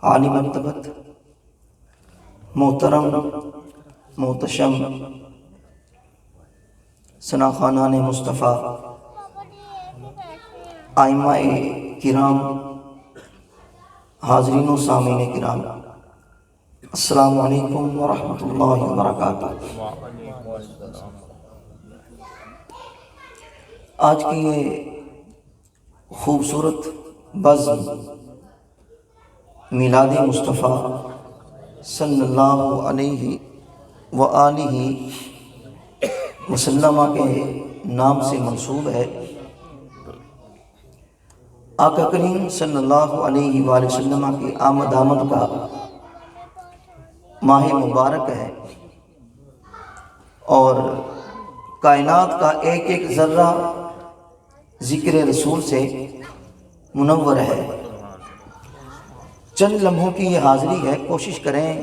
عالی مرتبت محترم محتشم ثنا خانان مصطفیٰ ائمہ کرام حاضرین و سامعین کرام، السلام علیکم ورحمۃ اللہ وبرکاتہ۔ آج کی یہ خوبصورت بزم میلاد مصطفیٰ صلی اللہ علیہ وآلہ وسلم کے نام سے منسوب ہے۔ آقا کریم صلی اللہ علیہ وآلہ وسلم کی آمد کا ماہ مبارک ہے، اور کائنات کا ایک ایک ذرہ ذکر رسول سے منور ہے۔ چند لمحوں کی یہ حاضری ہے، کوشش کریں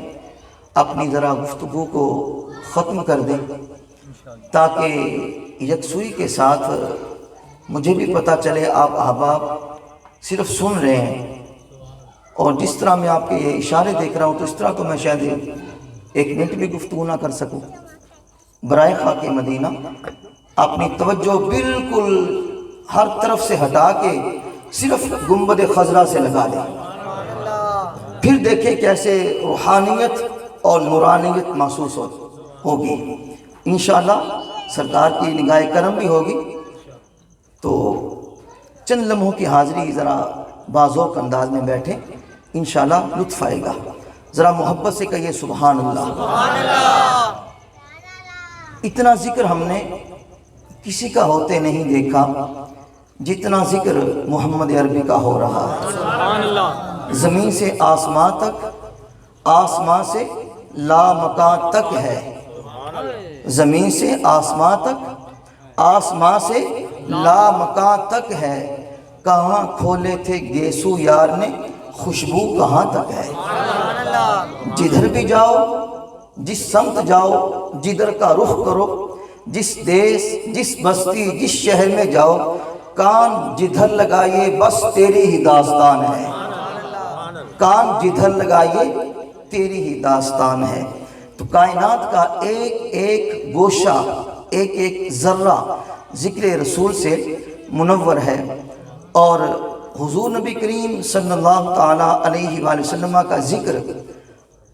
اپنی ذرا گفتگو کو ختم کر دیں تاکہ یکسوئی کے ساتھ مجھے بھی پتہ چلے آپ احباب صرف سن رہے ہیں، اور جس طرح میں آپ کے یہ اشارے دیکھ رہا ہوں تو اس طرح تو میں شاید ایک منٹ بھی گفتگو نہ کر سکوں۔ برائے خاک مدینہ اپنی توجہ بالکل ہر طرف سے ہٹا کے صرف گنبد خضرا سے لگا دیں، پھر دیکھیں کیسے روحانیت اور نورانیت محسوس ہوگی۔ انشاءاللہ سرکار کی نگاہ کرم بھی ہوگی، تو چند لمحوں کی حاضری ذرا بازوق انداز میں بیٹھیں، انشاءاللہ لطف آئے گا۔ ذرا محبت سے کہیے سبحان اللہ۔ اتنا ذکر ہم نے کسی کا ہوتے نہیں دیکھا جتنا ذکر محمد عربی کا ہو رہا ہے۔ زمین سے آسمان تک، آسمان سے لامکان تک ہے۔ زمین سے آسمان تک، آسمان سے لامکان تک ہے۔ کہاں کھولے تھے گیسو یار نے، خوشبو کہاں تک ہے۔ جدھر بھی جاؤ، جس سمت جاؤ، جدھر کا رخ کرو، جس دیس، جس بستی، جس شہر میں جاؤ، کان جدھر لگائیے بس تیری ہی داستان ہے۔ کان جدھر لگائیے تیری ہی داستان ہے۔ تو کائنات کا ایک ایک گوشہ، ایک ایک ذرہ ذکر رسول سے منور ہے، اور حضور نبی کریم صلی اللہ تعالیٰ علیہ وآلہ وسلم کا ذکر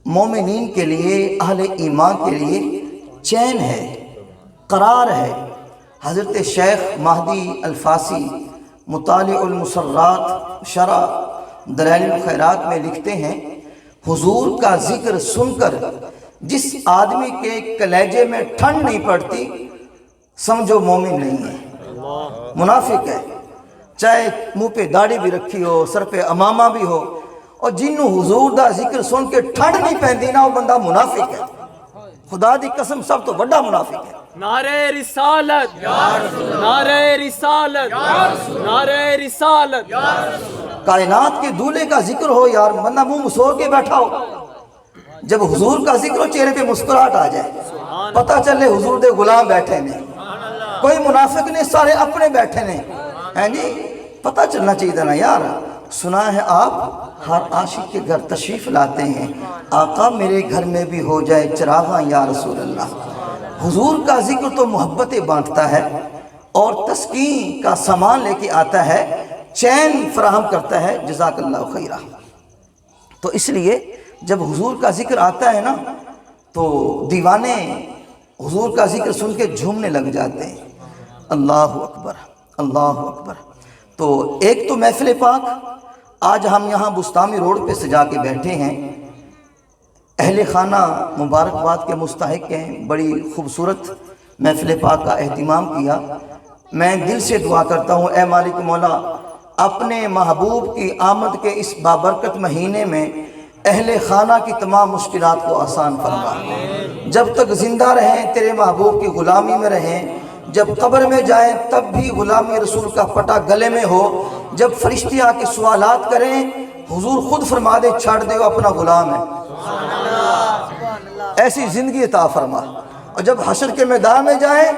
مومنین کے لیے، اہل ایمان کے لیے چین ہے، قرار ہے۔ حضرت شیخ مہدی الفاسی مطالع المسرات شرح دلائل الخیرات میں لکھتے ہیں، حضور کا ذکر سن کر جس آدمی کے کلیجے میں ٹھنڈ نہیں پڑتی، سمجھو مومن نہیں ہے، منافق ہے۔ چاہے منہ پہ داڑھی بھی رکھی ہو، سر پہ امامہ بھی ہو، اور جنوں حضور دا ذکر سن کے ٹھنڈ نہیں پہنتی نا، وہ بندہ منافق ہے۔ خدا دی قسم سب تو بڑا منافق ہے۔ نعرہ رسالت، نعرہ رسالت، نعرہ رسالت۔ کائنات کے دولے کا ذکر ہو یار، بندہ منہ مسور کے بیٹھا ہو، جب حضور کا ذکر ہو چہرے پہ مسکراہٹ آ جائے، پتہ چلے حضور دے غلام بیٹھے نے، کوئی منافق نہیں، سارے اپنے بیٹھے نے، ہیں جی۔ پتہ چلنا چاہیے تھا نا یار۔ سنا ہے آپ ہر عاشق کے گھر تشریف لاتے ہیں، آقا میرے گھر میں بھی ہو جائے چراغاں یا رسول اللہ۔ حضور کا ذکر تو محبتیں بانٹتا ہے، اور تسکین کا سامان لے کے آتا ہے، چین فراہم کرتا ہے۔ جزاک اللہ خیرہ۔ تو اس لیے جب حضور کا ذکر آتا ہے نا، تو دیوانے حضور کا ذکر سن کے جھومنے لگ جاتے ہیں۔ اللہ اکبر، اللہ اکبر۔ تو ایک تو محفل پاک، آج ہم یہاں بستانی روڈ پہ سجا کے بیٹھے ہیں، اہل خانہ مبارکباد کے مستحق ہیں، بڑی خوبصورت محفل پاک کا اہتمام کیا۔ میں دل سے دعا کرتا ہوں، اے مالک مولا، اپنے محبوب کی آمد کے اس بابرکت مہینے میں اہل خانہ کی تمام مشکلات کو آسان فرما۔ جب تک زندہ رہیں تیرے محبوب کی غلامی میں رہیں، جب قبر میں جائیں تب بھی غلامی رسول کا پٹا گلے میں ہو، جب فرشتے آ کے سوالات کریں حضور خود فرما دے چھاڑ دے وہ اپنا غلام ہے۔ ایسی زندگی عطا فرما۔ اور جب حشر کے میدان میں جائیں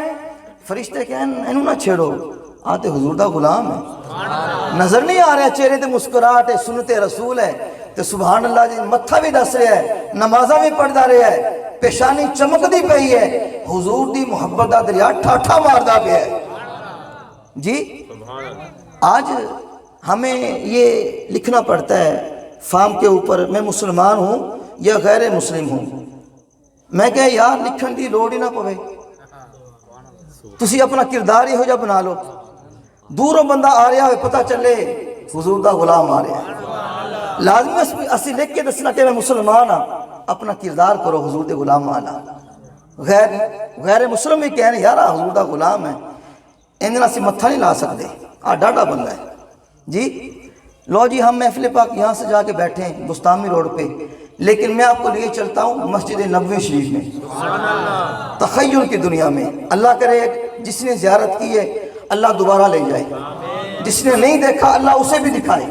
فرشتے کہیں انہوں نہ چھیڑو، آتے حضور دا غلام ہے، نظر نہیں آ رہا چہرے تے مسکراہٹ ہے، سنت رسول ہے، تو سبحان اللہ جی متھا بھی دس رہا ہے، نمازاں بھی پڑھدا رہا ہے، پیشانی چمکدی پئی ہے، حضور دی محبت دا دریا ٹھاٹھا ماردا پیا ہے جی۔ آج ہمیں یہ لکھنا پڑتا ہے فارم کے اوپر میں مسلمان ہوں یا غیر مسلم ہوں۔ میں کہا یار لکھن دی لوڑ ہی نہ پوے، تسی اپنا کردار ہی ہو جا بنا لو، دوروں بندہ آ رہا ہوئے پتہ چلے حضور دا غلام آ رہا ہے، لازمی اسی لکھ کے دسنا کہ میں مسلمان ہاں، اپنا کردار کرو حضور دے غلام آنا۔ غیر مسلم بھی کہنے یار حضور دا غلام ہے، اندھنا سے متھا نہیں لا سکتے، ڈاڈا بندہ ہے جی۔ لو جی ہم محفل پاک یہاں سے جا کے بیٹھے ہیں بستانی روڈ پہ، لیکن میں آپ کو لیے چلتا ہوں مسجد نبوی شریف میں، تخیل کی دنیا میں۔ اللہ کرے جس نے زیارت کی ہے اللہ دوبارہ لے جائے، جس نے نہیں دیکھا اللہ اسے بھی دکھائے۔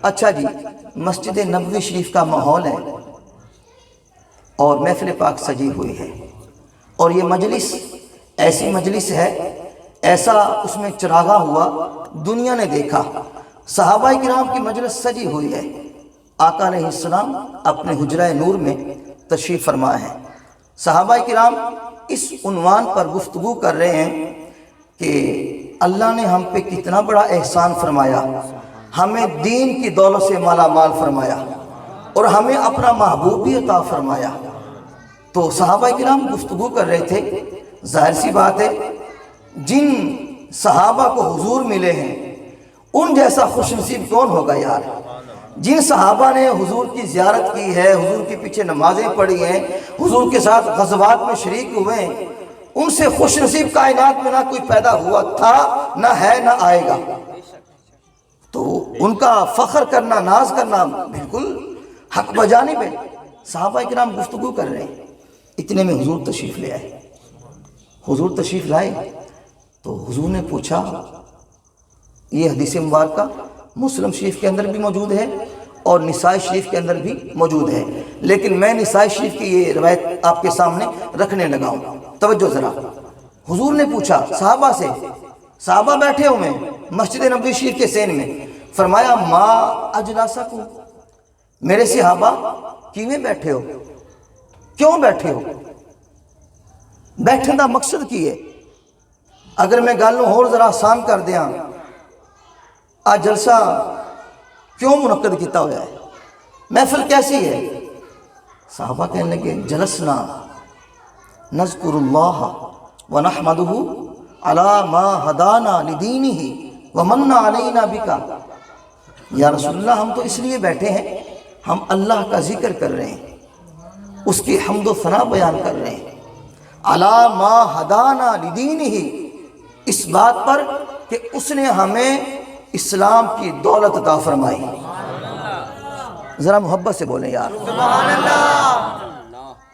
اچھا جی، مسجد نبوی شریف کا ماحول ہے اور محفل پاک سجی ہوئی ہے، اور یہ مجلس ایسی مجلس ہے، ایسا اس میں چراغاں ہوا دنیا نے دیکھا۔ صحابہ کرام کی مجلس سجی ہوئی ہے، آقا علیہ السلام اپنے حجرہ نور میں تشریف فرما ہے۔ صحابہ کرام اس عنوان پر گفتگو کر رہے ہیں کہ اللہ نے ہم پہ کتنا بڑا احسان فرمایا، ہمیں دین کی دولت سے مالا مال فرمایا اور ہمیں اپنا محبوب بھی عطا فرمایا۔ تو صحابہ کرام گفتگو کر رہے تھے، ظاہر سی بات ہے جن صحابہ کو حضور ملے ہیں ان جیسا خوش نصیب کون ہوگا یار۔ جن صحابہ نے حضور کی زیارت کی ہے، حضور کے پیچھے نمازیں پڑھی ہیں، حضور کے ساتھ غزوات میں شریک ہوئے ہیں، ان سے خوش نصیب کائنات میں نہ کوئی پیدا ہوا تھا، نہ ہے، نہ آئے گا۔ تو ان کا فخر کرنا، ناز کرنا بالکل حق بجانب ہے۔ صحابہ کرام گفتگو کر رہے ہیں، اتنے میں حضور تشریف لے آئے۔ حضور تشریف لائے تو حضور نے پوچھا، یہ حدیث مبارکہ مسلم شریف کے اندر بھی موجود ہے اور نسائی شریف کے اندر بھی موجود ہے، لیکن میں نسائی شریف کی یہ روایت آپ کے سامنے رکھنے لگا ہوں، توجہ ذرا۔ حضور نے پوچھا صحابہ سے، صحابہ بیٹھے ہوئے مسجد نبوی شریف کے سین میں، فرمایا ما اجلاسکم، میرے صحابہ کیویں بیٹھے ہو، کیوں بیٹھے ہو، بیٹھنے کا مقصد کی ہے؟ اگر میں گل اور ذرا آسان کر دیاں، آج جلسہ کیوں منعقد کیتا ہوا ہے، محفل کیسی ہے؟ صحابہ کہنے لگے جلسنا نذکر اللہ ونحمدہ علی ما ہدانا لدینہ ومن علینا بکا۔ یا رسول اللہ ہم تو اس لیے بیٹھے ہیں، ہم اللہ کا ذکر کر رہے ہیں، اس کی حمد و ثنا بیان کر رہے ہیں، علی ما ہدانا لدینہ، اس بات پر کہ اس نے ہمیں اسلام کی دولت عطا فرمائی۔ ذرا محبت سے بولیں یار۔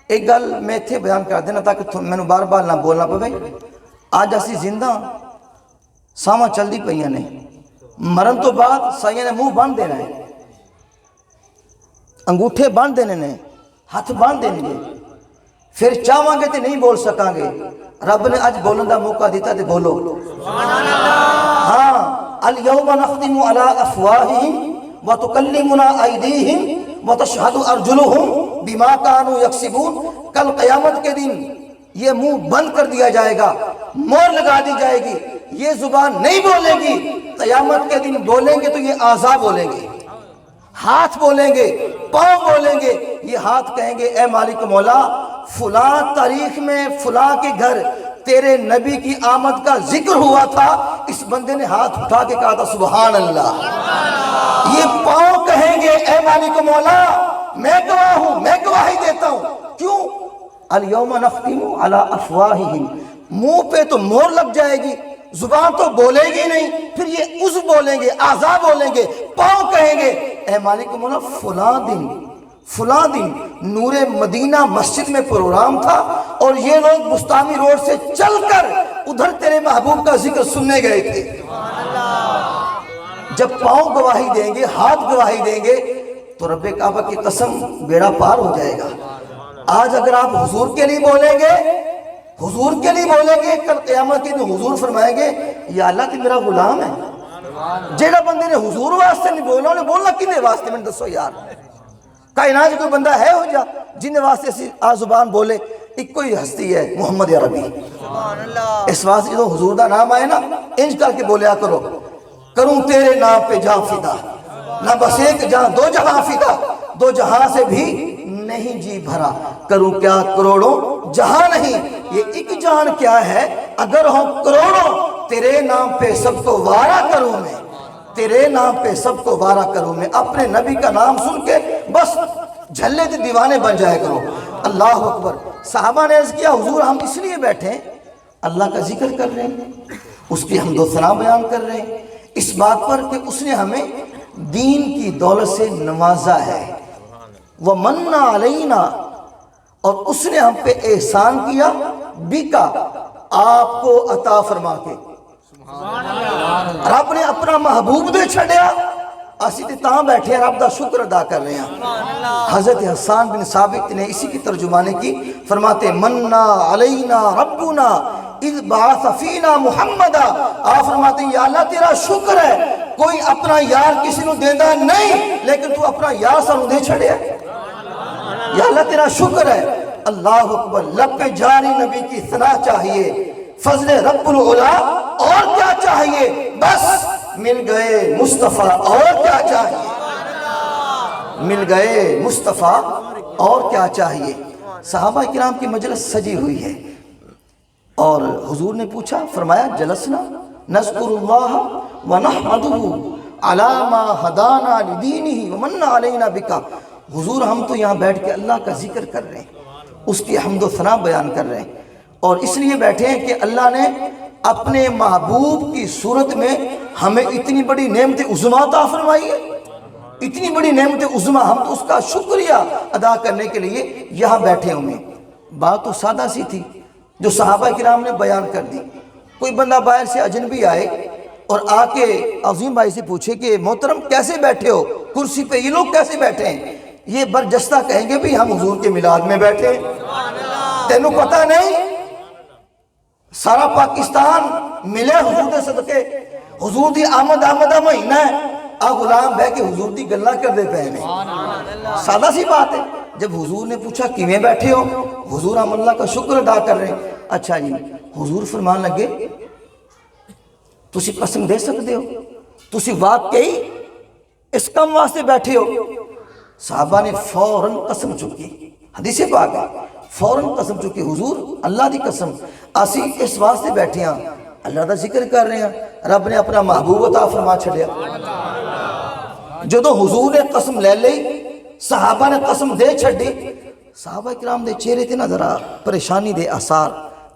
ایک گل میں اتھے بیان کر دینا تاکہ میں بار بار نہ بولنا پوے۔ آج اسی زندہ ساواں چل دی پئیاں نے، مرن تو بعد سائیاں نے منہ بند دینا ہے، انگوٹھے بند دینے نے، ہاتھ بند دینے گے، پھر چاہواں گے تے نہیں بول سکاں گے۔ رب نے آج بولن دا موقع دیتا تے بولو۔ ہاں، اليوم نختم على افواہہم وتکلمنا ایدیہم وتشہد ارجلہم بما كانوا یکسبون۔ کل قیامت کے دن یہ منہ بند کر دیا جائے گا، مور لگا دی جائے گی، یہ زبان نہیں بولے گی۔ قیامت کے دن بولیں گے تو یہ اعضاء بولیں گے، ہاتھ بولیں گے، پاؤں بولیں گے۔ یہ ہاتھ کہیں گے اے مالک مولا، فلاں تاریخ میں فلاں کے گھر تیرے نبی کی آمد کا ذکر ہوا تھا، اس بندے نے ہاتھ اٹھا کے کہا تھا سبحان اللہ۔ یہ پاؤں کہیں گے اے مالک مولا میں گواہ ہوں، میں گواہی دیتا ہوں۔ کیوں؟ اليوم نختم علی افواہہم، منہ پہ تو مور لگ جائے گی، زبان تو بولے گی نہیں، پھر یہ عضو بولیں گے، اعضاء بولیں گے، پاؤں کہیں گے اے مالک مولا فلاں دن نور مدینہ مسجد میں پروگرام تھا اور یہ لوگ بستانی روڈ سے چل کر ادھر تیرے محبوب کا ذکر سننے گئے تھے۔ جب پاؤں گواہی دیں گے، ہاتھ گواہی دیں گے تو رب کعبہ کی قسم بیڑا پار ہو جائے گا۔ آج اگر آپ حضور کے لیے بولیں گے، حضور کے لیے بولیں گے، کل قیامت کے دن حضور فرمائیں گے یا اللہ تو میرا غلام ہے، جیڑا بندے نے حضور واسطے نہیں بولنا انہیں بولنا کنے واسطے؟ میں دسو یار، کائنات کوئی بندہ ہے ہو جا جن واسطے اسی زبان بولے؟ ایک کوئی ہستی ہے محمد عربی، اس واسطے جو حضور دا نام آئے نا انج کر کے بولیا کرو، کروں تیرے نام پہ جان فدا، نہ بس ایک جہاں دو جہاں فدا، دو جہاں سے بھی نہیں جی بھرا، کروں کیا کروڑوں جہاں نہیں، یہ ایک جہان کیا ہے اگر ہوں کروڑوں، تیرے نام پہ سب کو وارہ کروں میں، تیرے نام پہ سب کو وارہ کروں میں، اپنے نبی کا نام سن کے بس جھلے دے دیوانے بن جائے کرو۔ اللہ اکبر۔ صحابہ نے عرض کیا حضور ہم اس لیے بیٹھے ہیں، اللہ کا ذکر کر رہے ہیں، اس کی حمد و ثنا بیان کر رہے ہیں، اس بات پر کہ اس نے ہمیں دین کی دولت سے نوازا ہے، وَمَنَّ عَلَيْنَا، اور اس نے ہم پہ احسان کیا، بِکَ، آپ کو عطا فرما کے، رب نے اپنا محبوب دے چھڑیا، اسی تے تاں بیٹھے ہیں رب دا شکر ادا کر رہے ہیں۔ حضرت حسان بن ثابت نے اسی کی ترجمانے کی، فرماتے منّا علینا ربنا اذ بعث فینا محمدا، آپ فرماتے ہیں یا اللہ تیرا شکر ہے کوئی اپنا یار کسی نو دیندہ نہیں لیکن تو اپنا یار سانو دے چھڑے ہے، یا اللہ تیرا شکر ہے۔ اللہ اکبر۔ لب پہ جاری نبی کی ثنا چاہیے، فضل رب العلا، اور کیا چاہیے؟ بس مل گئے مصطفیٰ، اور کیا چاہیے؟ مل گئے مصطفیٰ، اور کیا چاہیے؟ صحابہ کرام کی مجلس سجی ہوئی ہے اور حضور نے پوچھا، فرمایا جلسنا نذکر اللہ ونحمدہ علی ما ہدانا لدینہ ومن علینا بکا، حضور ہم تو یہاں بیٹھ کے اللہ کا ذکر کر رہے ہیں، اس کی حمد و ثنا بیان کر رہے ہیں، اور اس لیے بیٹھے ہیں کہ اللہ نے اپنے محبوب کی صورت میں ہمیں اتنی بڑی نعمت عظمیٰ عطا فرمائی ہے، اتنی بڑی نعمت عظمیٰ، ہم تو اس کا شکریہ ادا کرنے کے لیے یہاں بیٹھے ہوئے ہیں۔ بات تو سادہ سی تھی جو صحابہ کرام نے بیان کر دی۔ کوئی بندہ باہر سے اجنبی آئے اور آ کے عظیم بھائی سے پوچھے کہ محترم کیسے بیٹھے ہو کرسی پہ، یہ لوگ کیسے بیٹھے ہیں؟ یہ برجستہ کہیں گے بھی ہم حضور کے میلاد میں بیٹھے ہیں، تینوں پتہ نہیں سارا پاکستان ملے حضور دے صدقے، حضور دی آمدہ مہینہ ہے، غلام بہ کے حضور دی گلہ کر دے پہنے، سادہ سی بات ہے۔ جب حضور نے پوچھا کیویں بیٹھے ہو، حضور ہم اللہ کا شکر ادا کر رہے ہیں۔ اچھا جی، حضور فرمان لگے تسی قسم دے سکتے ہو تسی واقعی اس کم واسطے بیٹھے ہو؟ صحابہ نے فوراً قسم چکی، حدیث پاک ہے، فوراً قسم چکی، حضور اللہ دی قسم اسی اس واسطے بیٹھے ہیں، اللہ دا ذکر کر رہے ہیں، رب نے اپنا محبوب عطا فرما چھڑیا۔ جدو حضور نے قسم لے لئی، صحابہ نے قسم دے چھڑی، صحابہ کرام دے چہرے تے نہ ذرا پریشانی دے آثار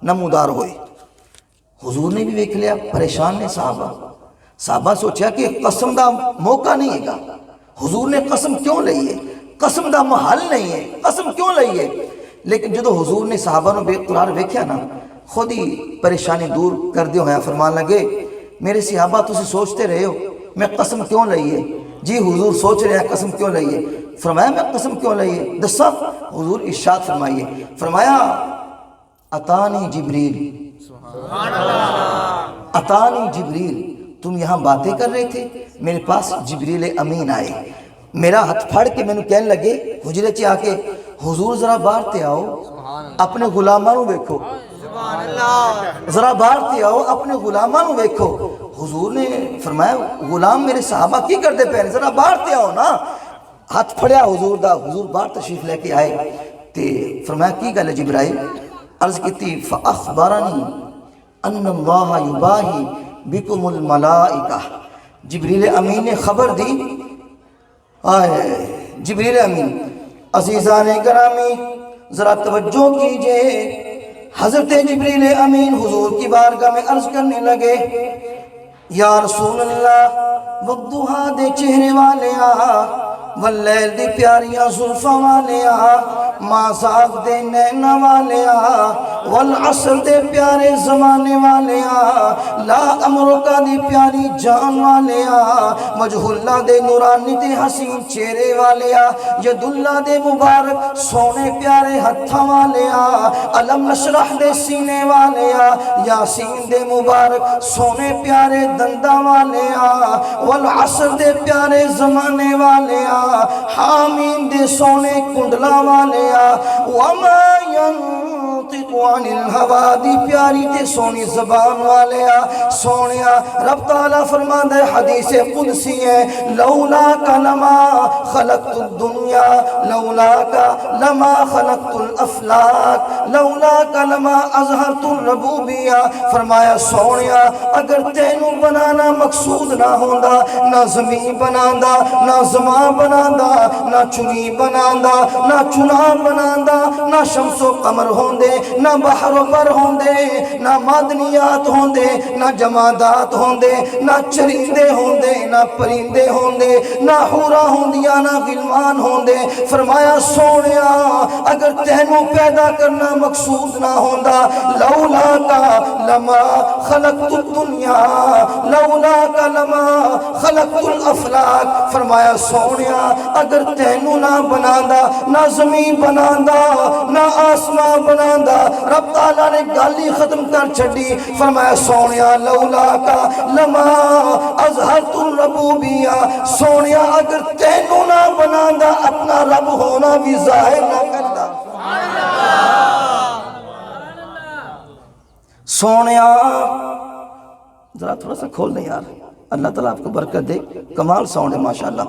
نمودار ہوئے۔ حضور نے بھی دیکھ لیا پریشان نے صحابہ سوچیا کہ قسم دا موقع نہیں ہے گا، حضور نے قسم کیوں لئی ہے، قسم دا محل نہیں ہے، قسم کیوں لئی ہے؟ لیکن جدو حضور نے صحابہ نو بے قرار ویکھیا نا، خود ہی پریشانی دور کر دیو ہے، فرمان لگے میرے صحابہ تسی سوچتے رہے ہو میں قسم کیوں لئی ہے؟ جی حضور سوچ رہے ہیں قسم کیوں لئی ہے؟ فرمایا میں قسم کیوں لئی ہے؟ دسا؟ حضور ارشاد فرمائیے، فرمایا اتانی جبریل، اتانی جبریل، تم یہاں باتیں کر رہے تھے، میرے پاس جبریل امین آئے، میرا ہاتھ پھڑ کے میں نے کہنے لگے حجرے چی آ کے حضور ذرا باہر تے آؤ اپنے غلاماں نو دیکھو، ذرا باہر تے آؤ اپنے غلاماں نو دیکھو۔ حضور نے فرمایا غلام میرے صحابہ کی کرتے پہنے، ذرا باہر تے آؤ نا، ہاتھ پھڑیا حضور دا، حضور باہر تشریف لے کے آئے تے فرمایا کی گل ہے جبرائیل؟ عرض کیتی فاخبرنی ان اللہ یباہی بکم الملائکہ، جبریل امین نے خبر دی، آئے جبریل امین۔ عزیزان گرامی ذرا توجہ کیجئے، حضرت جبریل امین حضور کی بارگاہ میں عرض کرنے لگے یا رسول اللہ، وقدوہا دے چہرے والے واللیل دی پیاریاں زلفاں والیا مازاق دے نینا والیا والعصر دے پیارے زمانے والیا لا امرکا دی پیاری جان والیا وجہ اللہ دے نورانی دے حسین چہرے والیا ید اللہ دے مبارک سونے پیارے ہتھاں والیا علم نشرح دے سینے والیا یاسین دے مبارک سونے پیارے دندہ والیا والعصر دے پیارے زمانے والیا حامین دے سونے کنڈلا والیا وما ينطق عن الہوا دی پیاری تے سونی زبان والیا سونیا رب تعالیٰ فرمان دے حدیث قدسی ہے لولا کا لما خلقت الدنیا لولا کا لما خلقت الافلاک لولا کا لما اظہرت الربوبیہ فرمایا سونیا اگر تینو بنانا مقصود نہ ہوندا نہ زمین بناندا نہ زمان بناندا نہ چنی بناندا نہ چنا بناندا نہ شمس و قمر ہوندے نہ بحر و بر ہوندے نہ معدنیات ہوندے نہ جمادات ہوندے نہ چرندے ہوندے نہ پرندے ہوندے نہ حورا ہوندیاں نہ غلمان ہوندے فرمایا سونیا اگر تینو پیدا کرنا مقصود نہ ہوندا لولا کا لما خلقت الدنیا لولا کا لما خلقت الافلاک فرمایا سونیا اگر تینو نہ بناندا نہ زمین بناندا نہ آسمان بناندا رب تعالیٰ نے گالی ختم کر چھڑی فرمایا سونیا لولا کا لما اظہرت الربوبیہ سونیا اگر تینو نہ بناندا اپنا رب ہونا بھی ظاہر نہ کردا سونیا ذرا تھوڑا سا کھول دیں یار اللہ تعالیٰ آپ کو برکت دے کمال ساؤنڈ ہے ماشاءاللہ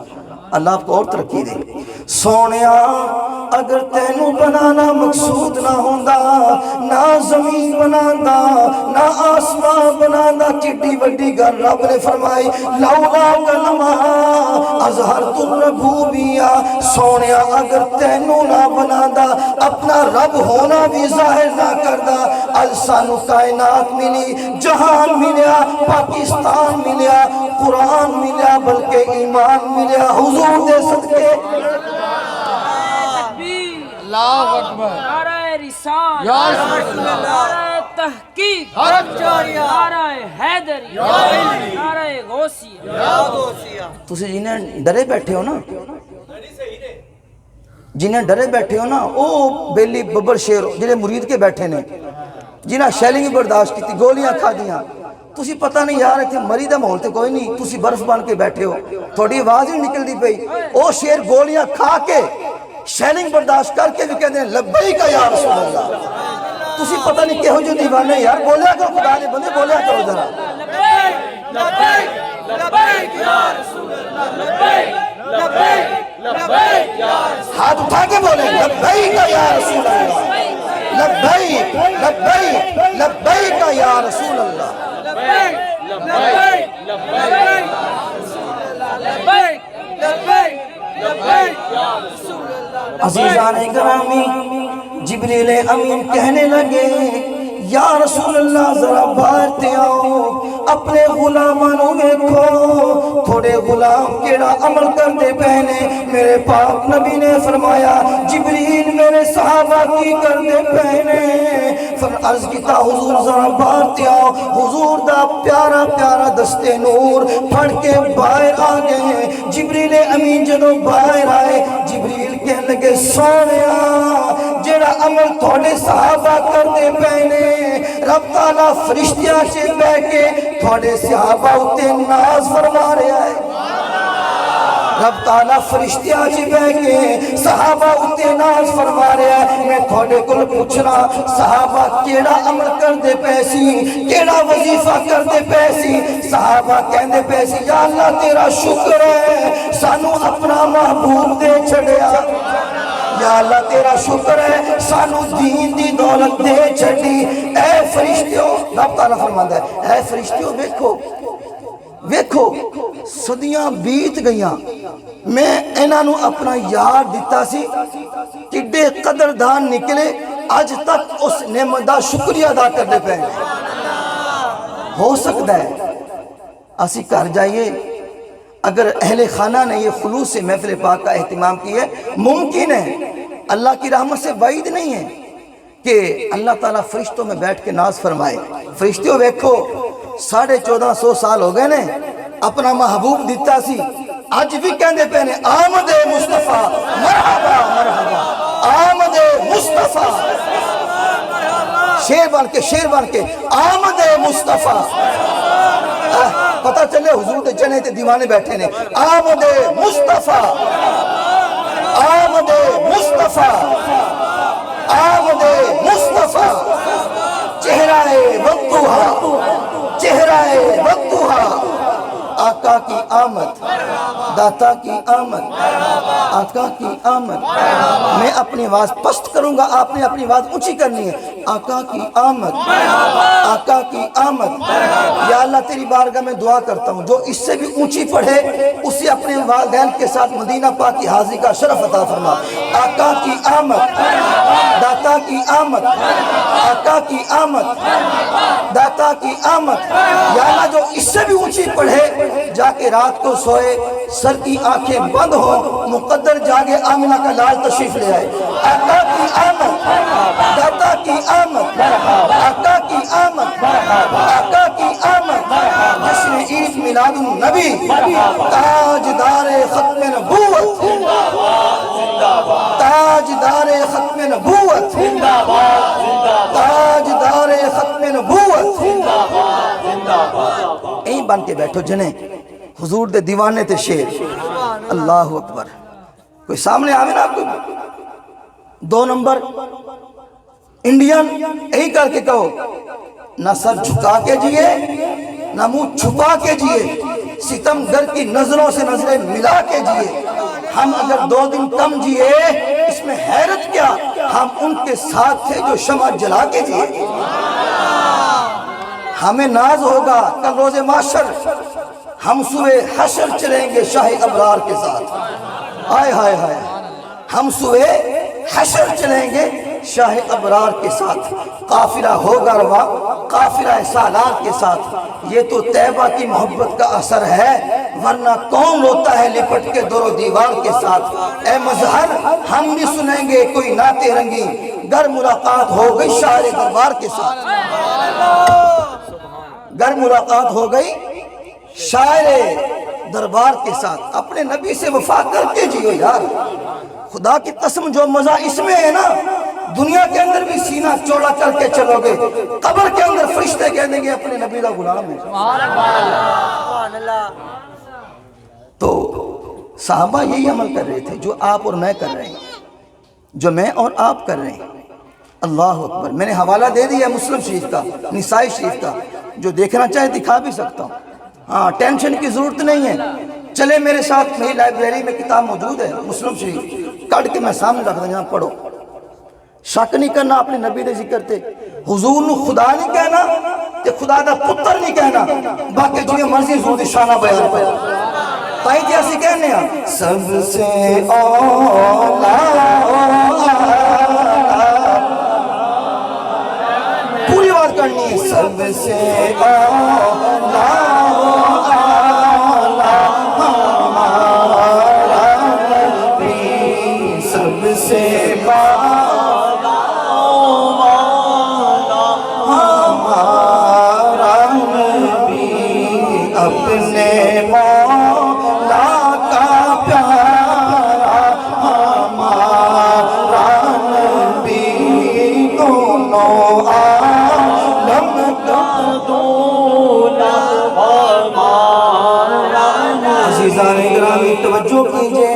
اللہ آپ کو اور ترقی دے سونیا اگر تینو بنانا مقصود نہ ہوندا نہ زمین بناندا نہ آسمان بناندا کتنی بڑی گل رب نے فرمائی لولا کلمہ اظہرت الربوبیہ سونیا اگر تینو نہ بناندا اپنا رب ہونا بھی ظاہر نہ کردا اج سانو کائنات ملی جہان ملیا پاکستان ملیا قرآن ملیا بلکہ ایمان ملیا حضور دے صدقے اللہ اکبر نعرہ رسالت یا رسول اللہ نعرہ تحقیق حرم جاریہ نعرہ حیدری نعرہ غوثیہ تسی جنہیں ڈرے بیٹھے ہو نا جنہیں ڈرے بیٹھے ہو نا او بیلی ببر شیر جنہیں مرید کے بیٹھے نے جنہیں شیلنگ برداشت کی تھی گولیاں کھا دیاں تسی پتہ نہیں یار اتنے مریدہ محول تے کوئی نہیں تسی برف بان کے بیٹھے ہو تھوڑی آواز ہی نکل دی پئی او شیر گولیاں کھا کے شیلنگ برداشت کر کے بھی کہتے ہیں لبیک یا رسول اللہ تسی پتہ نہیں کہو جو دیوانے یار بولیا کرو خدا نے بندے بولیا کرو ذرا لبیک لبیک لبیک یا رسول اللہ لبیک لبیک لبیک یا رسول ہاتھ اٹھا کے بولیں لبیک یا رسول اللہ لبیک لبیک لبیک یا رسول اللہ لبیک لبیک لبیک لبیک لبیک لبیک یا رسول اللہ عزیزان گرامی جبریل امین کہنے لگے یا رسول اللہ ذرا باہر تے آؤ اپنے غلامانوں دیکھو تھوڑے غلام کیڑا عمل کر دے پہنے میرے پاک نبی نے فرمایا جبریل میرے صحابہ کی کر دے پہنے عرض کیتا حضور ذرا باہر تے آؤ حضور دا پیارا پیارا دستے نور پھڑ کے باہر آ گئے جبریل امین جدوں باہر آئے جبریل کہنے لگے سونیا جڑا عمل تھوڑے صحابہ کر دے پہنے رب تعالیٰ فرشتیاں سے بہ کے تھوڑے صحابہ اتے ناز فرما رہے آئے رب تعالیٰ فرشتیاں سے بہ کے صحابہ اتے ناز فرما رہے آئے میں تھوڑے کل پوچھنا صحابہ کیڑا عمل کر دے پیسی کیڑا وظیفہ کر دے پیسی صحابہ کہن دے پیسی یا اللہ تیرا شکر ہے سانو اپنا محبوب دے چھڑیا یا اللہ تیرا شکر ہے سانو دین دی دولت دے چھڑی اے فرشتیوں رب تعالیٰ فرماتا ہے اے فرشتیوں دیکھو ویکھو صدیاں بیت گئیاں میں انہوں اپنا یار دیتا سی کڈے قدردان نکلے آج تک اس نعمت دا شکریہ ادا کرنے پہ ہو سکتا ہے اسی کر جائیے اگر اہل خانہ نے یہ خلوص سے محفل پاک کا اہتمام کیا ہے، ممکن ہے، اللہ کی رحمت سے بعید نہیں ہے کہ اللہ تعالیٰ فرشتوں میں بیٹھ کے ناز فرمائے۔ فرشتوں دیکھو 1450 سال ہو گئے نے اپنا محبوب دیتا سی، آج بھی کہندے پہ نے آمد مصطفیٰ مرحبا مرحبا، آمد مصطفیٰ، شیر بن کے آمد مصطفیٰ۔ پتہ چلے حضور دے جنے تے دیوانے بیٹھے نے، آمد مصطفیٰ، آمد مصطفیٰ، آمد مصطفیٰ، چہرہ والضحیٰ، چہرہ والضحیٰ، آقا کی آمد، داتا کی آمد، آقا کی آمد۔ میں اپنی آواز پست کروں گا، آپ نے اپنی آواز اونچی کرنی ہے۔ آقا کی آمد، آقا کی آمد۔ یا اللہ تیری بارگاہ میں دعا کرتا ہوں، جو اس سے بھی اونچی پڑھے اسے اپنے والدین کے ساتھ مدینہ پاک کی حاضری کا شرف عطا فرما۔ آقا کی آمد، داتا کی آمد، آقا کی آمد، داتا کی آمد۔ یا اللہ جو اس سے بھی اونچی پڑھے جا کے رات کو سوئے، سر کی آنکھیں بند ہوں، مقدر جاگے آمنہ کا لال تشریف لے آئے۔ آقا کی آمد، داتا کی آمد، آقا کی آمد، آقا کی آمد۔ جشن عید میلاد النبی، تاجدار ختم نبوت، تاجدار ختم نبوت، تاجدار ختم نبوت۔ این بن کے بیٹھو جنہیں حضور دے دیوانے تے شیر۔ اللہ اکبر۔ کوئی سامنے آوے نا، کوئی 2 نمبر انڈین یہی کر کے کہو، نہ سر جھکا کے جیے نہ منہ چھپا کے جیے، ستم گر کی نظروں سے نظریں ملا کے جیے۔ ہم اگر 2 دن کم جیے اس میں حیرت کیا، ہم ان کے ساتھ تھے جو شمع جلا کے جیے۔ ہمیں ناز ہوگا کل روز محشر، ہم سوئے حشر چلیں گے شاہ ابرار کے ساتھ۔ آئے ہائے ہائے، ہم سوئے حشر چلیں گے شاہ ابرار کے ساتھ۔ قافلہ ہوگا رواں، قافلہ سالار کے ساتھ۔ یہ تو طیبہ کی محبت کا اثر ہے، ورنہ کون روتا ہے لپٹ کے دور و دیوار کے ساتھ۔ اے مظہر ہم بھی سنیں گے کوئی نعت رنگی، گر ملاقات ہو گئی شاعر دربار کے ساتھ۔ گر ملاقات ہو گئی شاعر دربار کے ساتھ۔ اپنے نبی سے وفا کر کے جیو یار، خدا کی قسم جو مزہ اس میں ہے نا، دنیا کے اندر بھی سینہ چوڑا کر کے چلو گے، قبر کے اندر فرشتے کہہ دیں گے اپنے نبی کا غلام ہے۔ تو صحابہ یہی عمل کر رہے تھے جو آپ اور میں کر رہے ہیں، جو میں اور آپ کر رہے ہیں۔ اللہ اکبر۔ میں نے حوالہ دے دیا مسلم شریف کا، نسائی شریف کا، جو دیکھنا چاہے دکھا بھی سکتا ہوں۔ ہاں ٹینشن کی ضرورت نہیں ہے، چلے میرے ساتھ، میری لائبریری میں کتاب موجود ہے مسلم شریف، کٹ کے میں سامنے رکھ دیں، پڑھو۔ شک نہیں کرنا اپنے نبی دے ذکر تے، حضور نو خدا نہیں کہنا تے خدا دا پتر نہیں کہنا، باقی جو مرضی حضور دی شانہ بیان پہ تائی جی اسی کہنے ہیں سب سے اولا پوری بات کرنی ہے، سب سے اولا ہمارا نبی، سب سے اپنے مولا کا پیارا ہمارا نبی، دونوں عالم کا دولت ہمارا نبی۔ عزیزان گرامی توجہ کیجئے،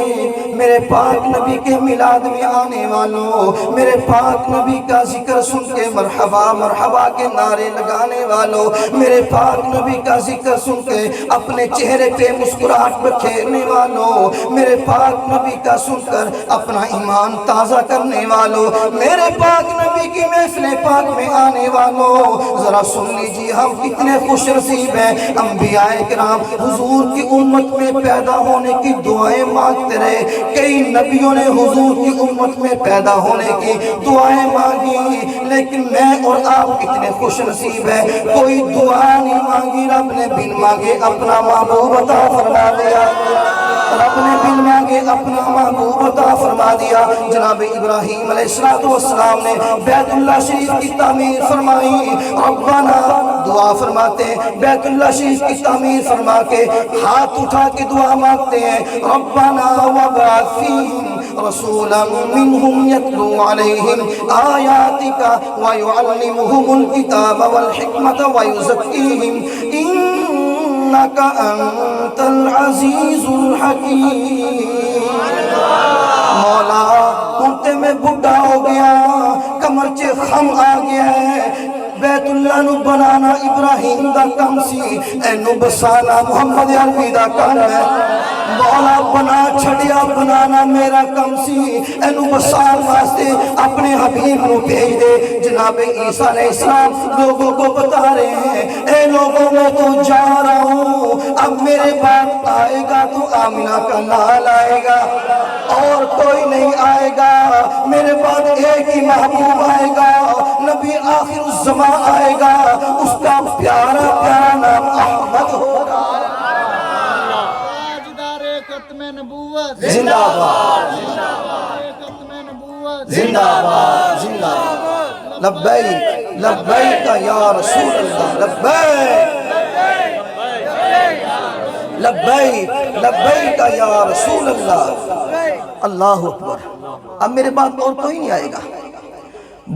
میرے پاک نبی کے میلاد میں آنے والوں، میرے پاک نبی کا ذکر سن کے مرحبا مرحبا کے نعرے لگانے والوں، میرے پاک نبی کا ذکر سن کے اپنے چہرے پہ مسکراہٹ بکھیرنے والوں، میرے پاک نبی کا سن کر اپنا ایمان تازہ کرنے والوں، میرے پاک نبی کی محفل پاک میں آنے والوں، ذرا سن لیجیے ہم کتنے خوش نصیب ہیں۔ انبیاء کرام حضور کی امت میں پیدا ہونے کی دعائیں مانگتے رہے، کئی نبیوں نے حضور کی امت میں پیدا ہونے کی دعائیں مانگی، لیکن میں اور آپ اتنے خوش نصیب ہیں کوئی دعا نہیں مانگی، رب نے بن مانگے اپنا محبوب عطا فرما دیا، رب نے بن مانگے اپنا محبوب عطا فرما دیا۔ جناب ابراہیم علیہ السلام نے بیت اللہ شریف کی تعمیر فرمائی، ربنا دعا فرماتے ہیں، بیت اللہ شریف کی تعمیر فرما کے ہاتھ اٹھا کے دعا مانگتے ہیں، ربنا وابعث فیہم رسولا منہم یتلو علیہم آیاتک ویعلمہم الکتاب والحکمت ویزکیہم انک انت العزیز الحکیم۔ مولا ہوتے میں بڑھا ہو گیا، کمر چے خم آ گیا ہے، بیت اللہ نو بنانا ابراہیم دا کم سی، اینو بسانا محمد عربی دا کم ہے، مولا بنا چھڑیا بنانا میرا کم سی، اینو بسان واسطے اپنے حبیب نو بھیج دے۔ جناب عیسیٰ علیہ السلام لوگوں کو بتا رہے ہیں، اے لوگوں میں تو جا رہا ہوں، اب میرے بعد آئے گا تو آمنہ کا لال آئے گا اور کوئی نہیں آئے گا، میرے بعد ایک ہی محبوب آئے گا، نبی آخر الزمان آئے گا، اس کا پیارا پیارا نام احمد ہوگا۔ تاجدار ختم نبوت، زندہ باد، ختم نبوت، زندہ باد، زندہ باد، لبیک لبیک یا رسول اللہ، لبیک لبیک لبیک یا رسول اللہ۔ اللہ اکبر۔ اب میرے بعد اور کوئی نہیں آئے گا۔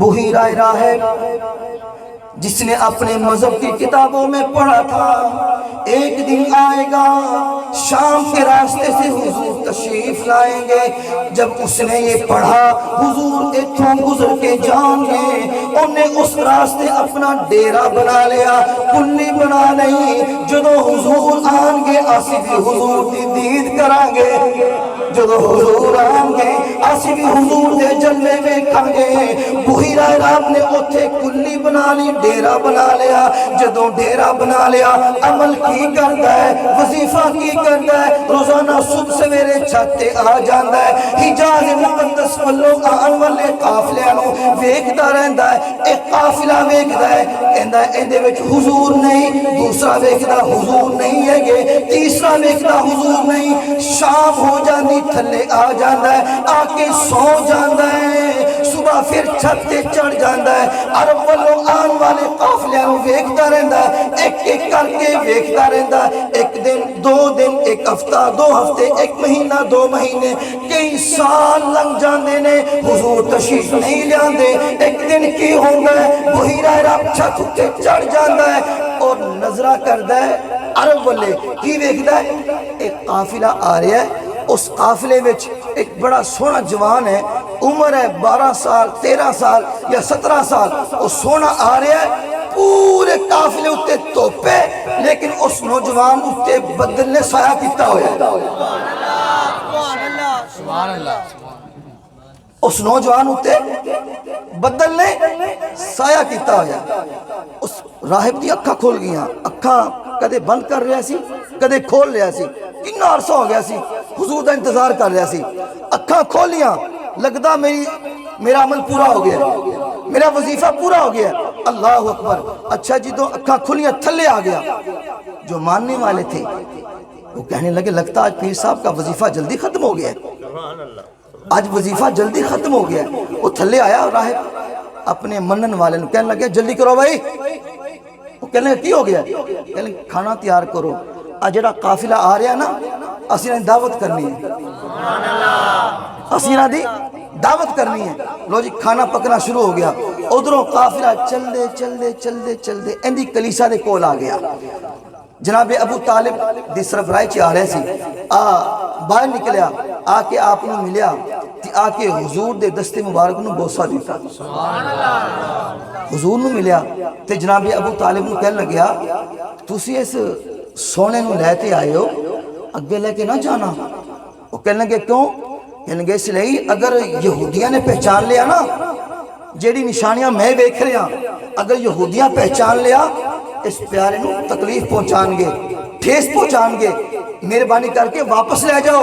بحیرہ راہب جس نے اپنے مذہب کی کتابوں میں پڑھا تھا، ایک دن آئے گا شام کے راستے سے حضور تشریف لائیں گے، جب اس نے یہ پڑھا حضور اتھوں گزر کے جان گے، انہیں اس راستے اپنا ڈیرا بنا لیا، کلی بنا نہیں، جدو حضور آن گے اسی بھی حضور دی دید کران گے، جدو حضور آن گے اسی بھی حضور دے جلوے میں کھان گے۔ بحیرہ راہب نے اتھے کلی بنا لی، ڈیرا بنا لیا، جدو ڈیرا بنا لیا عمل کی کرتا ہے، وظیفہ کی کرتا ہے، روزانہ صبح سویرے چھتے آ جاندہ ہے، حجاز مقدس والوں آن والے قافلے آنوں ویکھتا رہندہ ہے، ایک قافلہ ویکھتا ہے، کہندہ ہے اندے وچ حضور نہیں، دوسرا ویکھتا حضور نہیں ہے گے، تیسرا ویکھتا حضور نہیں، شام ہو جاندی تھلے آ جاندہ ہے، آ کے سو جاندہ ہے، صبح پھر چھتے چڑھ جاندہ ہے، عرب والوں آن والے قافلیاں ویکھتا رہندہ ہے، ایک ایک کر کے ویکھتا رہندہ ہے، ایک دن دو دن ایک ہفتہ دو ہفتے ایک مہینہ دو مہینے کئی سال لنگ جاندے نے، حضور تشریف نہیں لیاندے، ایک دن کی ہوندہ ہے بحیرہ راہب چھت اتے چڑھ جاندہ ہے اور نظرہ کردہ ہے، عرب والے کی ویکھتا ہے ایک قافلہ آ رہا ہے، اس قافلے وچ ایک بڑا سونا جوان ہے، عمر ہے 12 سال 13 سال یا 17 سال، وہ سونا آ رہا ہے، پورے قافلے اتے توپے، لیکن اس نوجوان اتے بدل نے سایہ کیتا ہویا ہے، سبحان اللہ، اس نوجوان اتے بدل نے سایہ کیتا ہویا ہے۔ اس راہب دی اکھا کھول گیا، اکھا کدے بند کر رہا سی کدے کھول رہا سی، کتنا عرصہ ہو گیا سی حضور دا انتظار کر رہا سی، اکھا کھولیاں لگدا میرا عمل پورا ہو گیا، میرا وظیفہ پورا ہو گیا، اللہ اکبر۔ اچھا جی تو اکھا کھولیاں تھلے آ گیا، جو ماننے والے تھے وہ کہنے لگے لگتا آج پیر صاحب کا وظیفہ جلدی ختم ہو گیا، آج وظیفہ جلدی ختم ہو گیا۔ وہ تھلے آیا راہب اپنے منن والے نے کہنے لگے جلدی کرو بھائی، وہ کہنے لگے کی ہو گیا، کہنے لگے کھانا تیار کرو، آج جڑا قافلہ آ رہا ہے نا اسی نے دعوت کرنی ہے، اسی نے دی دعوت کرنی ہے، لو جی کھانا پکنا شروع ہو گیا، ادھروں قافلہ چل دے اندی کلیسا دے کول آ گیا، جناب ابو طالب دی طرف رائے چ آ رہے سی، باہر نکلیا، آ کے آپ نے ملیا، آ کے حضور دے دستے مبارک نو بوسہ دیتا، حضور نو ملیا تے جناب ابو طالب نو کہنے لگیا تسی اس سونے نو لیتے آئے ہو اگے لے کے نہ جانا، وہ کہنے لگے کیوں، کہنے لگے اس لئے اگر یہودیاں نے پہچان لیا نا جیڑی نشانیاں میں دیکھ رہا، اگر یہودیاں پہچان لیا اس پیارے نو تکلیف پہنچان گے، ٹھیس پہنچان گے، مہربانی کر کے واپس لے جاؤ،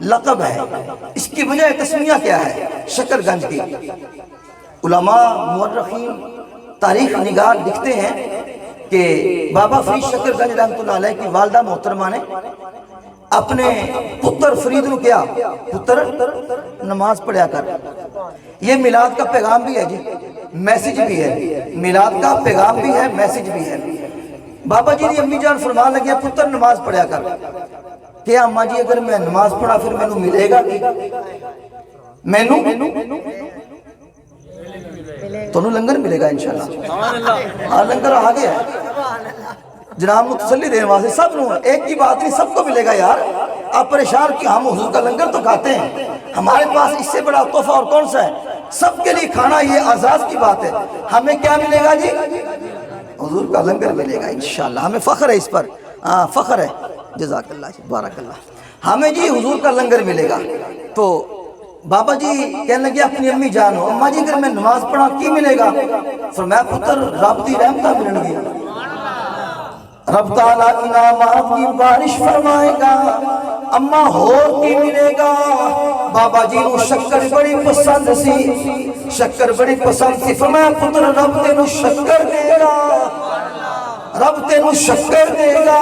لقب ہے. اس کی وجہ تسمیہ کیا ہے؟ شکر گنج کی. علماء مورخین تاریخ نگار لکھتے ہیں کہ بابا فرید شکر گنج رحمۃ اللہ علیہ کی والدہ محترمہ نے اپنے پتر فرید نے کیا؟ پتر نماز پڑھیا کر. یہ میلاد کا پیغام بھی ہے جی، میسج بھی ہے. میلاد کا پیغام بھی ہے، میسج بھی ہے. بابا جی دی امی جان فرمان لگیا پتر نماز پڑھیا کر. کہ اماں جی اگر میں نماز پڑھا پھر میں نو ملے گا کی؟ میں نو تو لنگر ملے گا انشاءاللہ. ہاں لنگر آ گیا ہے جناب کو تسلی دینے واسطے. سب نو ایک کی بات نہیں، سب کو ملے گا یار. آپ پریشان کہ ہم حضور کا لنگر تو کھاتے ہیں، ہمارے پاس اس سے بڑا تحفہ اور کون سا ہے؟ سب کے لیے کھانا یہ اعزاز کی بات ہے. ہمیں کیا ملے گا جی؟ حضور کا لنگر ملے گا انشاءاللہ. ہمیں فخر ہے اس پر، فخر ہے. جزاک اللہ جی، بارک اللہ. ہمیں جی حضور کا لنگر ملے گا. تو بابا جی کہنے لگے اپنی امی جانو اماں جی اگر میں نماز پڑھا کی ملے گا؟ فرمایا پتر رب دی رحمتہ ملن گی، رب تعالیٰ انعامات کی بارش فرمائے گا. اماں ہور کی ملے گا؟ بابا جی نو شکر بڑی پسند سی، شکر بڑی پسند سی. فرمایا پتر رب تینو شکر دے گا، رب تینو شکر دے گا.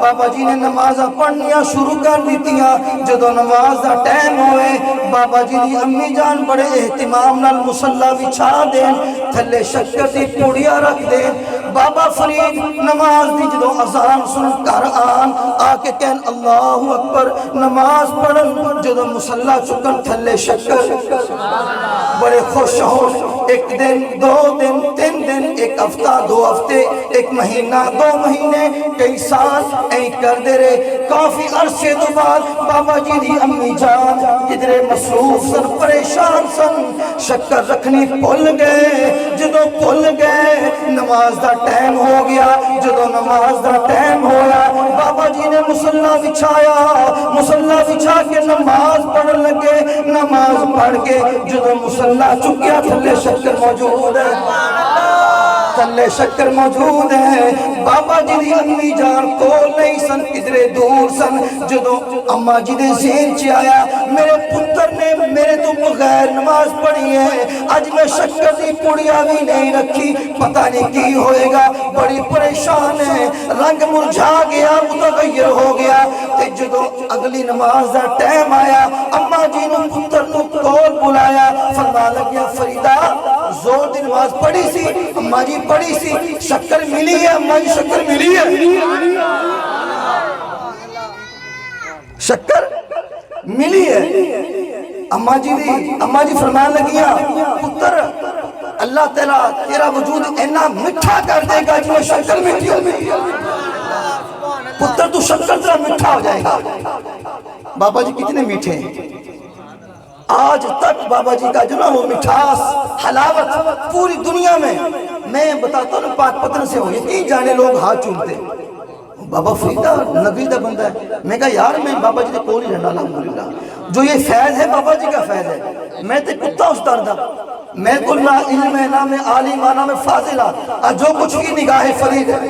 بابا جی نے نمازہ پڑھنیاں شروع کر دیتیاں. جدو نماز دا ٹائم ہوئے بابا جی دی امی جان بڑے اہتمام نال مصلی بچھا دین، تھلے شکر دی پوڑیاں رکھ دین. بابا فرید نماز دی جدو اذان سن کر آ کے کہن اللہ اکبر نماز پڑھن. جدو مصلی چکن تھلے شکر بڑے خوش ہون. ایک دن، دو دن، تین دن، ایک ہفتہ، دو ہفتے، ایک مہینہ، دو مہینے، کئی سال این کر دے رہے. کافی عرصے تو بعد بابا جی دی امی جان جدرے مصروف سن، پریشان سن، شکر رکھنی بھول گئے. جدو بھول گئے نماز دا ٹائم ہو گیا. جدو نماز دا ٹائم ہویا بابا جی نے مصلی بچھایا، مصلی بچھا کے نماز پڑھ لگے. نماز پڑھ کے جدو مصلی چکیا تھلے شکر موجود ہے، تھلے شکر موجود ہے. بابا جی دی امی جان کو نہیں سن، کدرے دور سن. جدو اماں جی دے ذہن چ آیا میرے پتر نے میرے تو بغیر نماز پڑھی ہے، اج میں شکر دی پوڑیاں بھی نہیں رکھی، پتہ نہیں کی ہوئے گا. بڑی پریشان ہے، رنگ مرجھا گیا، متغیر ہو گیا. تے جدو اگلی نماز دا ٹائم آیا اماں جی نو پتر نو کول بلایا. فرما لگیا فریدہ زور دی نماز پڑھی سی؟ اماں جی پڑھی سی. شکر ملی ہے اماں جی؟ شکر ملی ہے؟ شکر ملی ہے. اماں جی فرمان لگیاں پتر اللہ تعالیٰ تیرا وجود اینا مٹھا کر دے گا جو شکر مٹھی ہوگی. پتر تو شکر تیرا مٹھا ہو جائے گا. بابا جی کتنے میٹھے ہیں. آج تک بابا جی کا جو نا وہ مٹھاس حلاوت پوری دنیا میں بتاتا ہوں پاک پتن سے ہو یقین جانے لوگ ہاتھ چومتے. بابا فریدہ نبی دا بندہ ہے. میں کہا یار میں بابا جی دے کول ہی رہنا الحمدللہ. جو یہ فیض ہے بابا جی کا فیض ہے. میں تے کتا استاد دا، میں کل نہ علم ہے نہ میں عالم نہ میں فاضل ہاں. جو کچھ بھی نگاہ فرید ہے،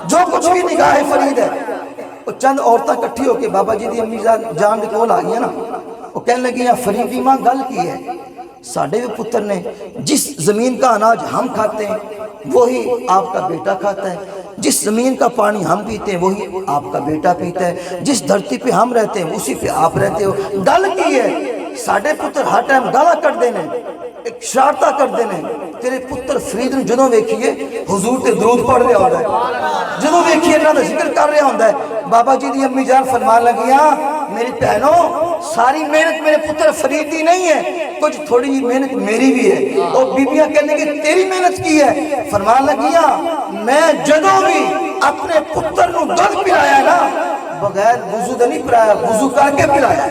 جو کچھ بھی نگاہ فرید ہے. وہ چند عورتیں کٹھی ہو کے بابا جی دی امی جان دے کول آ گئی نا. وہ کہنے لگی ہیں فریدی ماں گل کی ہے، ساڑھے بھی پتر نے جس زمین کا اناج ہم کھاتے ہیں وہی آپ کا بیٹا کھاتا ہے، جس زمین کا پانی ہم پیتے ہیں وہی آپ کا بیٹا پیتا ہے، جس دھرتی پہ ہم رہتے ہیں اسی پہ آپ رہتے ہو. گل کی ہے ساڑھے پتر ہر ٹائم گالا کر دینے، ایک شرارتہ کر دینے. تیرے پتر فرید نے جدوں ویکھیے حضور تے درود پڑھ رہا ہوتا ہے، جدوں ویکھیے اللہ دا ذکر کر رہا ہوتا ہے. بابا جی دی امی جان فرمان لگیاں میری بہنوں ساری محنت میرے پتر فرید دی نہیں ہے، کچھ تھوڑی جی محنت میری بھی ہے. اور بیبیاں کہنے کہ تیری محنت کی ہے. فرمان لگیاں میں جدوں بھی اپنے پتر نو دودھ پلایا نا بغیر وضو دے نہیں پلایا، وضو کر کے پلایا.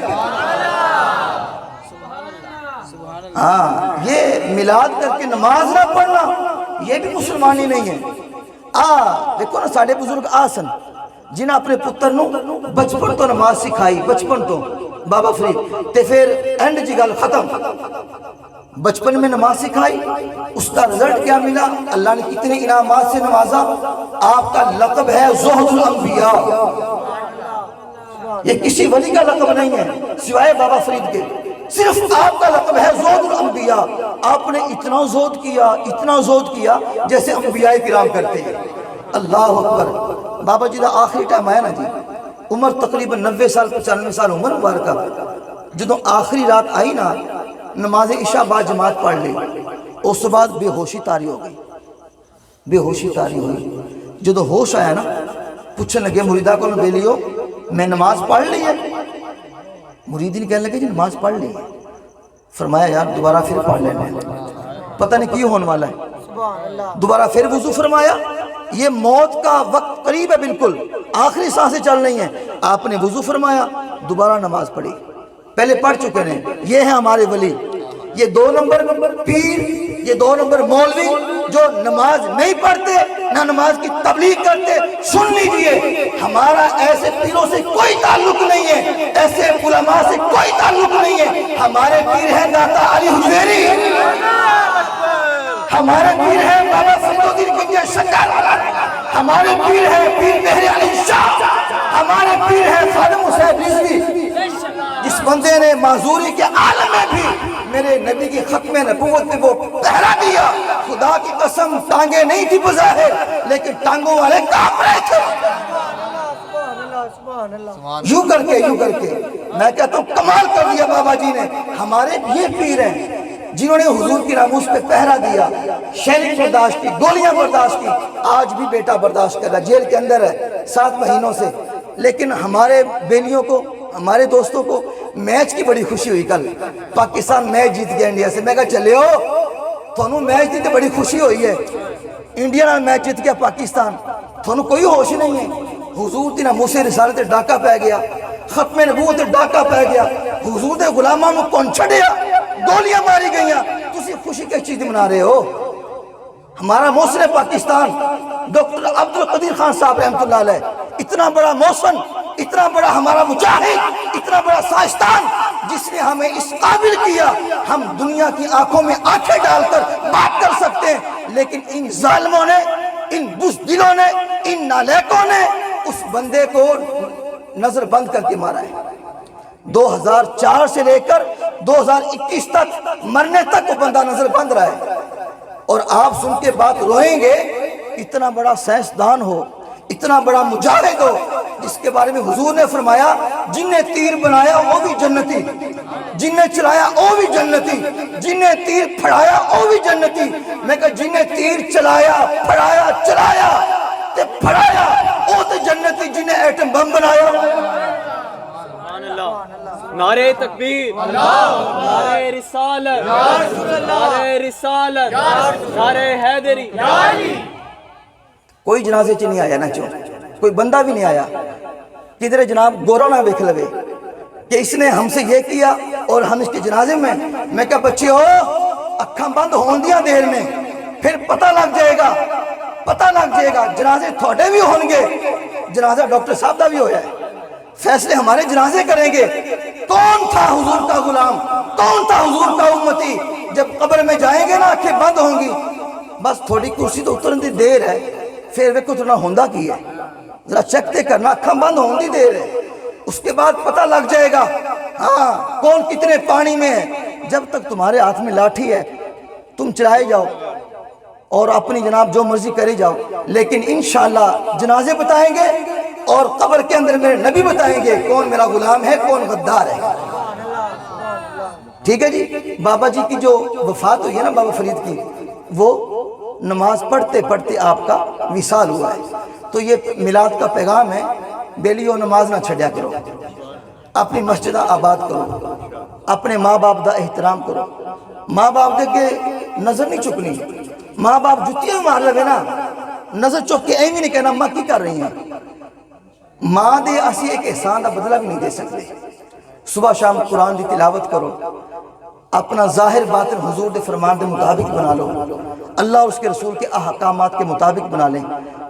ہاں یہ میلاد کر کے نماز نہ پڑھنا یہ بھی مسلمانی نہیں ہے. دیکھو نا ساڑھے بزرگ آسن جنہاں اپنے پتر نو بچپن تو نماز سکھائی، بچپن تو بابا فرید تے پھر اینڈ جی گل ختم. بچپن میں نماز سکھائی، اس کا رزلٹ کیا ملا؟ اللہ نے کتنے انعامات سے نوازا. آپ کا لقب ہے زہد الانبیاء. یہ کسی ولی کا لقب نہیں ہے سوائے بابا فرید کے، صرف آپ کا لقب ہے زہد الانبیاء۔ آپ نے اتنا زہد کیا جیسے انبیاء کرام کرتے ہیں۔ اللہ اکبر۔ بابا جی دا آخری ٹائم آیا نا جی، عمر تقریباً 90 سال 95 سال عمر مبارکہ، جدوں آخری رات آئی نا، نماز عشاء بعد جماعت پڑھ لی، اس بعد بے ہوشی طاری ہو گئی، بے ہوشی طاری ہوئی۔ جدوں ہوش آیا نا، پوچھنے لگے مریدہ کو بیلیو میں نماز پڑھ لی ہے؟ مریدین کہنے لگے جی نماز پڑھ لی ہے۔ فرمایا یار دوبارہ پھر پڑھ لینا ہے، پتہ نہیں کیوں ہونے والا ہے۔ دوبارہ پھر وضو فرمایا، یہ موت کا وقت قریب ہے، بالکل آخری سانسیں چل رہی ہیں۔ آپ نے وضو فرمایا، دوبارہ نماز پڑھی، پہلے پڑھ چکے ہیں۔ یہ ہیں ہمارے ولی، یہ 2 نمبر پیر، یہ 2 نمبر مولوی جو نماز نہیں پڑھتے نہ نماز کی تبلیغ کرتے۔ سن لیجئے، ہمارا ایسے پیروں سے کوئی تعلق نہیں ہے، ایسے علماء سے کوئی تعلق نہیں ہے۔ ہمارے پیر ہیں داتا علی حجویری، ہمارے پیر ہیں بابا فرید الدین گنجے شکر، ہمارے پیر ہیں پیر مہر علی شاہ، ہمارے پیر ہیں خادم حسین رضوی۔ جس بندے نے معذوری کے عالم میں بھی میرے نبی کی ختم نبوت میں وہ پہرا دیا، خدا کی قسم ٹانگیں نہیں تھی بظاہر لیکن ٹانگوں والے کام رہے تھے۔ یوں کر کے میں کہتا ہوں کمال کر دیا بابا جی نے۔ ہمارے یہ پیر ہیں جنہوں نے حضور کی ناموس پہ پہرا دیا، شیلنگ برداشت کی، گولیاں برداشت کی، آج بھی بیٹا برداشت کر رہا، جیل کے اندر ہے 7 مہینوں سے۔ لیکن ہمارے بیلیوں کو، ہمارے دوستوں کو میچ کی بڑی خوشی ہوئی۔ کل پاکستان میچ جیت گیا انڈیا سے، میں کہا چلے ہو تھونوں میچ جیتے بڑی خوشی ہوئی ہے، انڈیا نال میچ جیت گیا پاکستان، تھونوں کوئی ہوش نہیں ہے۔ حضور دی ناموس رسالت ڈاکہ پہ گیا، ختم نبوت ڈاکہ پہ گیا، حضور دے غلاماں نوں کون چھڑیا، گولیاں ماری گئیاں، تسی خوشی کی چیز منا رہے ہو؟ ہمارا محسن پاکستان ڈاکٹر عبدالقدیر خان صاحب رحمۃ اللہ علیہ، اتنا بڑا محسن، اتنا بڑا ہمارا مجاہد، اتنا بڑا سائنسدان، جس نے ہمیں اس قابل کیا ہم دنیا کی آنکھوں میں آنکھیں ڈال کر بات کر سکتے ہیں۔ لیکن ان ظالموں نے، ان بزدلوں نے، ان نالیکوں نے اس بندے کو نظر بند کر کے مارا ہے۔ 2004 سے لے کر 2021 تک مرنے تک وہ بندہ نظر بند رہا ہے۔ اور آپ سن کے بات روئیں گے، اتنا بڑا سائنسدان ہو، اتنا بڑا مجاہد ہو، جس کے بارے میں حضور نے فرمایا جن نے تیر بنایا وہ بھی جنتی، جن نے چلایا وہ بھی جنتی، جن نے تیر پھڑایا وہ بھی جنتی۔ میں کہا جن نے تیر چلایا، پھڑایا، چلایا تے پھڑایا وہ تے جنتی، جن نے ایٹم بم بنایا۔ نعرہ تکبیر، نعرہ رسالت، نعرہ رسالت، نعرہ حیدری۔ کوئی جنازے چ نہیں آیا نا، چون کوئی بندہ بھی نہیں آیا کدھر جناب گورا نہ دیکھ لوے کہ اس نے ہم سے یہ کیا اور ہم اس کے جنازے میں۔ میں کہا بچے ہو، اکھاں بند ہون دیا دیر میں، پھر پتہ لگ جائے گا، پتہ لگ جائے گا۔ جنازے تھوڑے بھی ہوں گے، جنازہ ڈاکٹر صاحب دا بھی ہویا ہے، فیصلے ہمارے جنازے کریں گے۔ کون تھا حضور کا غلام، کون تھا حضور کا امتی؟ جب قبر میں جائیں گے نا آنکھیں بند ہوں گی، بس تھوڑی کرسی تو اترن دی دیر ہے، پھر وہ کچھ نہ ہوندہ کی ہے، ذرا چکتے کرنا، اکھاں بند ہون دی دیر ہے، اس کے بعد پتہ لگ جائے گا ہاں کون کتنے پانی میں ہے۔ جب تک تمہارے ہاتھ میں لاٹھی ہے تم چلائے جاؤ اور اپنی جناب جو مرضی کرے جاؤ، لیکن انشاءاللہ جنازے بتائیں گے اور قبر کے اندر میرے نبی بتائیں گے کون میرا غلام ہے، کون غدار ہے۔ ٹھیک ہے جی۔ بابا جی کی جو وفات ہوئی ہے نا بابا فرید کی، وہ نماز پڑھتے پڑھتے آپ کا وصال ہوا ہے۔ تو یہ میلاد کا پیغام ہے، بیلیوں نماز نہ چھڑیا کرو، اپنی مسجدہ آباد کرو، اپنے ماں باپ دا احترام کرو، ماں باپ دے کے نظر نہیں چکنی۔ ماں باپ جتیاں مار لگے نا، نظر چک کے ایمی نہیں کہنا ماں کی کر رہی ہیں۔ ماں دے اسی ایک احسان دا بدلہ بھی نہیں دے سکتے۔ صبح شام قرآن دی تلاوت کرو، اپنا ظاہر باطن حضور دے فرمان دے مطابق بنا لو، اللہ اور اس کے رسول کے احکامات کے مطابق بنا لیں،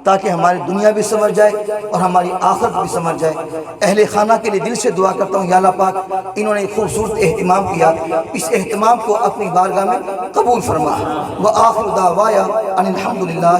تاکہ ہماری دنیا بھی سمجھ جائے اور ہماری آخرت بھی سمجھ جائے۔ اہل خانہ کے لیے دل سے دعا کرتا ہوں یا اللہ پاک انہوں نے خوبصورت اہتمام کیا، اس اہتمام کو اپنی بارگاہ میں قبول فرما۔ وآخر دعوایا ان الحمدللہ